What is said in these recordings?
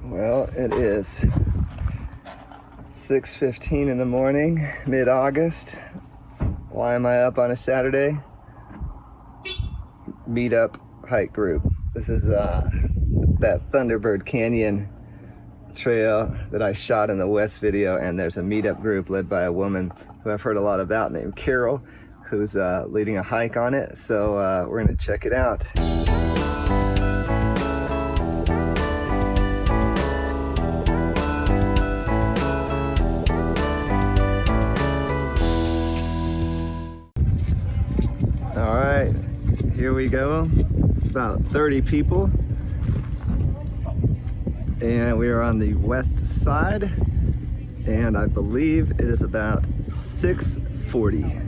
Well, it is 6:15 in the morning, mid-August. Why am I up on a Saturday? Meetup hike group. This is that Thunderbird Canyon trail that I shot in the West video, and there's a meetup group led by a woman who I've heard a lot about named Carol, who's leading a hike on it. So we're gonna check it out. All right, here we go. It's about 30 people. And we are on the west side, and I believe it is about 6:40.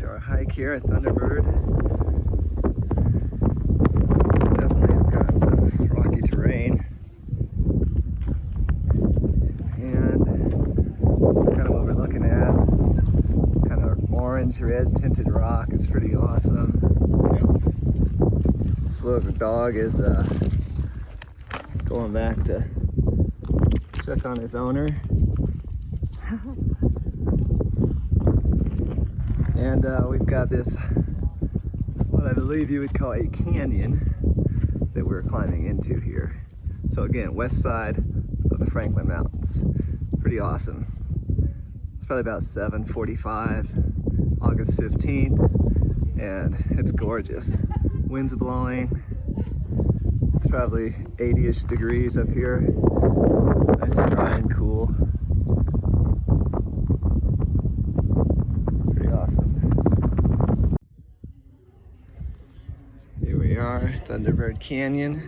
Our hike here at Thunderbird. Definitely have got some rocky terrain, and kind of what we're looking at, kind of orange red tinted rock. It's pretty awesome. This little dog is going back to check on his owner. And we've got this, what I believe you would call a canyon that we're climbing into here. So again, west side of the Franklin Mountains. Pretty awesome. It's probably about 7:45, August 15th, and it's gorgeous. Wind's blowing. It's probably 80-ish degrees up here. Nice, dry and cool. Here we are, Thunderbird Canyon.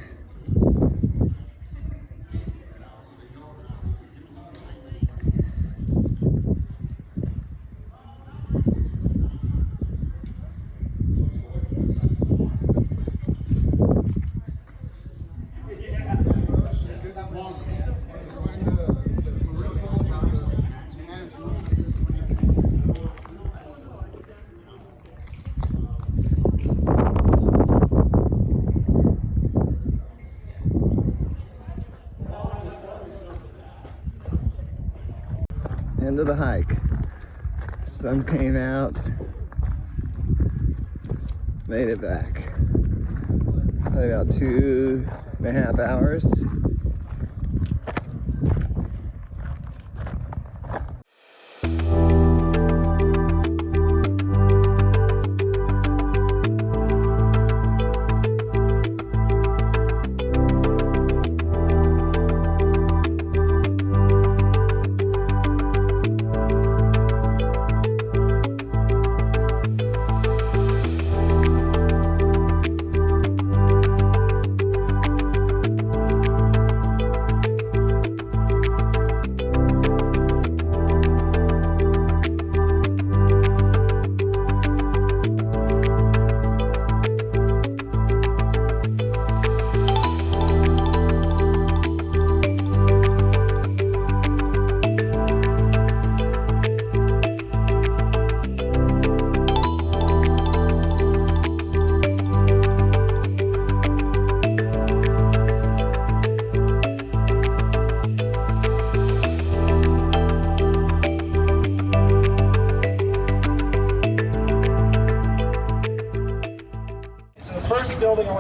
End of the hike. Sun came out, made it back. Probably about 2.5 hours.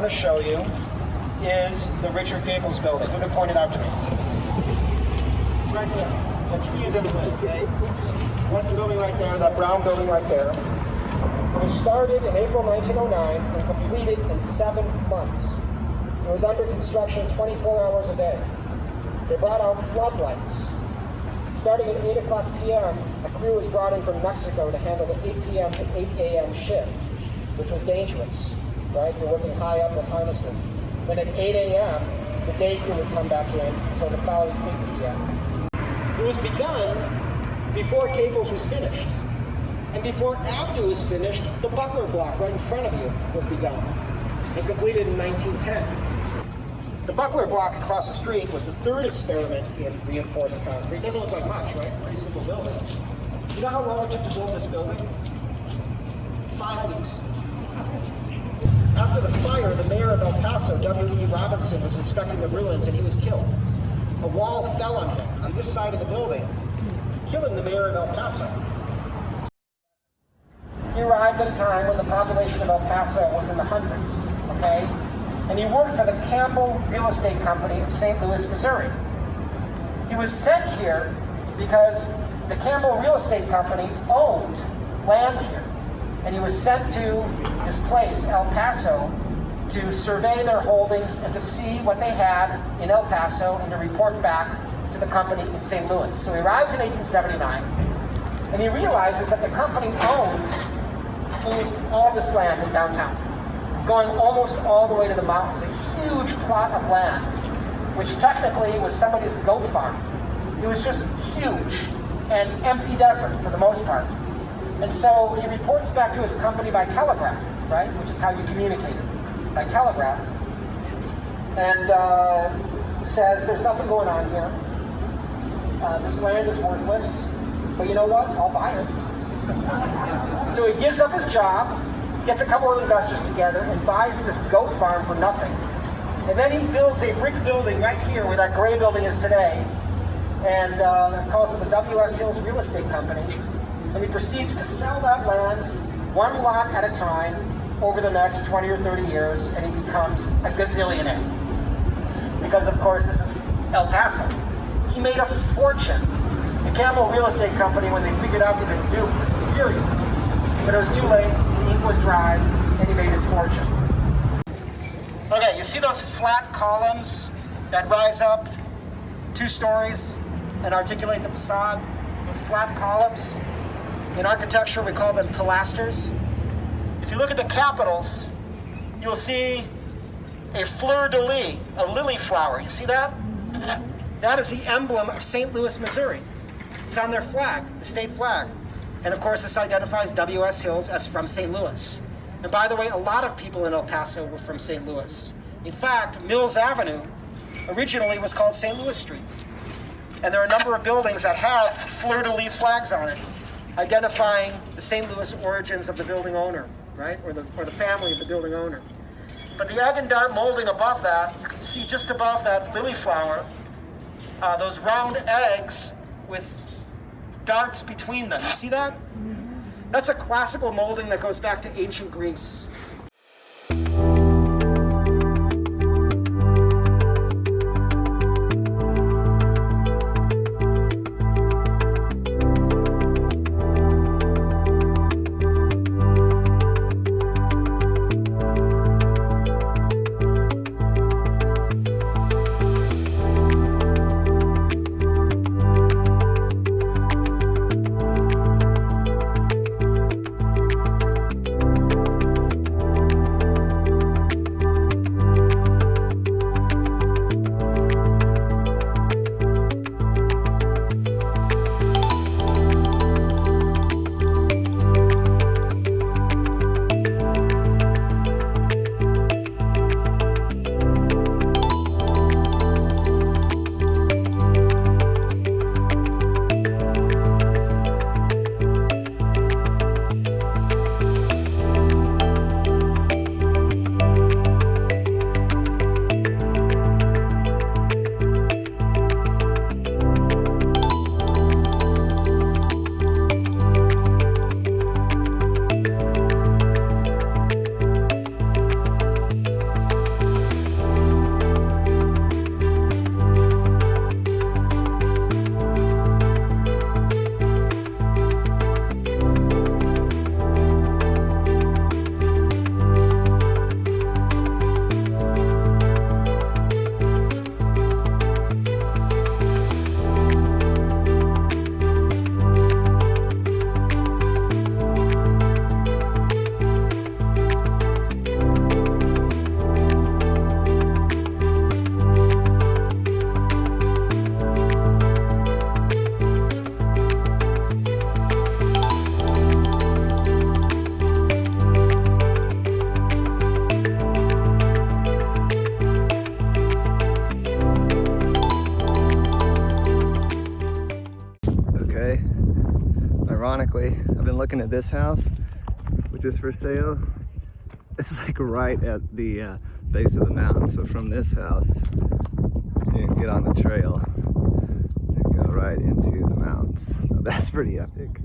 want to show you is the Richard Gables building. Who pointed out to me? Right there. The trees in the way, okay? That's the building right there, that brown building right there. It was started in April 1909 and completed in 7 months. It was under construction 24 hours a day. They brought out floodlights. Starting at 8 o'clock p.m., a crew was brought in from Mexico to handle the 8 p.m. to 8 a.m. shift, which was dangerous, right? You're working high up with harnesses. Then at 8 a.m., the day crew would come back in until the following 8 p.m. It was begun before Gables was finished. And before Avenue was finished, the Butler block right in front of you was begun and completed in 1910. The Butler block across the street was the third experiment in reinforced concrete. It doesn't look like much, right? Pretty simple building. You know how long it took to build this building? 5 weeks. After the fire, the mayor of El Paso, W.E. Robinson, was inspecting the ruins and he was killed. A wall fell on him on this side of the building, killing the mayor of El Paso. He arrived at a time when the population of El Paso was in the hundreds, okay? And he worked for the Campbell Real Estate Company of St. Louis, Missouri. He was sent here because the Campbell Real Estate Company owned land here. And he was sent to this place, El Paso, to survey their holdings and to see what they had in El Paso and to report back to the company in St. Louis. So he arrives in 1879, and he realizes that the company owns all this land in downtown, going almost all the way to the mountains, a huge plot of land, which technically was somebody's goat farm. It was just huge and empty desert for the most part. And so he reports back to his company by telegraph, right, which is how you communicate, by telegraph, and says, there's nothing going on here. This land is worthless, but you know what? I'll buy it. So he gives up his job, gets a couple of investors together, and buys this goat farm for nothing. And then he builds a brick building right here where that gray building is today, and calls it the W.S. Hills Real Estate Company. And he proceeds to sell that land one lot at a time over the next 20 or 30 years, and he becomes a gazillionaire. Because, of course, this is El Paso. He made a fortune. The Campbell Real Estate Company, when they figured out that they were duped, was furious. But it was too late, the ink was dry, and he made his fortune. Okay, you see those flat columns that rise up 2 stories and articulate the facade? Those flat columns? In architecture, we call them pilasters. If you look at the capitals, you'll see a fleur-de-lis, a lily flower. You see that? That is the emblem of St. Louis, Missouri. It's on their flag, the state flag. And of course, this identifies W.S. Hills as from St. Louis. And by the way, a lot of people in El Paso were from St. Louis. In fact, Mills Avenue originally was called St. Louis Street. And there are a number of buildings that have fleur-de-lis flags on it, identifying the St. Louis origins of the building owner, right? Or the family of the building owner. But the egg and dart molding above that, you can see just above that lily flower, those round eggs with darts between them. You see that? That's a classical molding that goes back to ancient Greece. looking at this house, which is for sale. It's like right at the base of the mountain. So from this house, you can get on the trail and go right into the mountains. So that's pretty epic.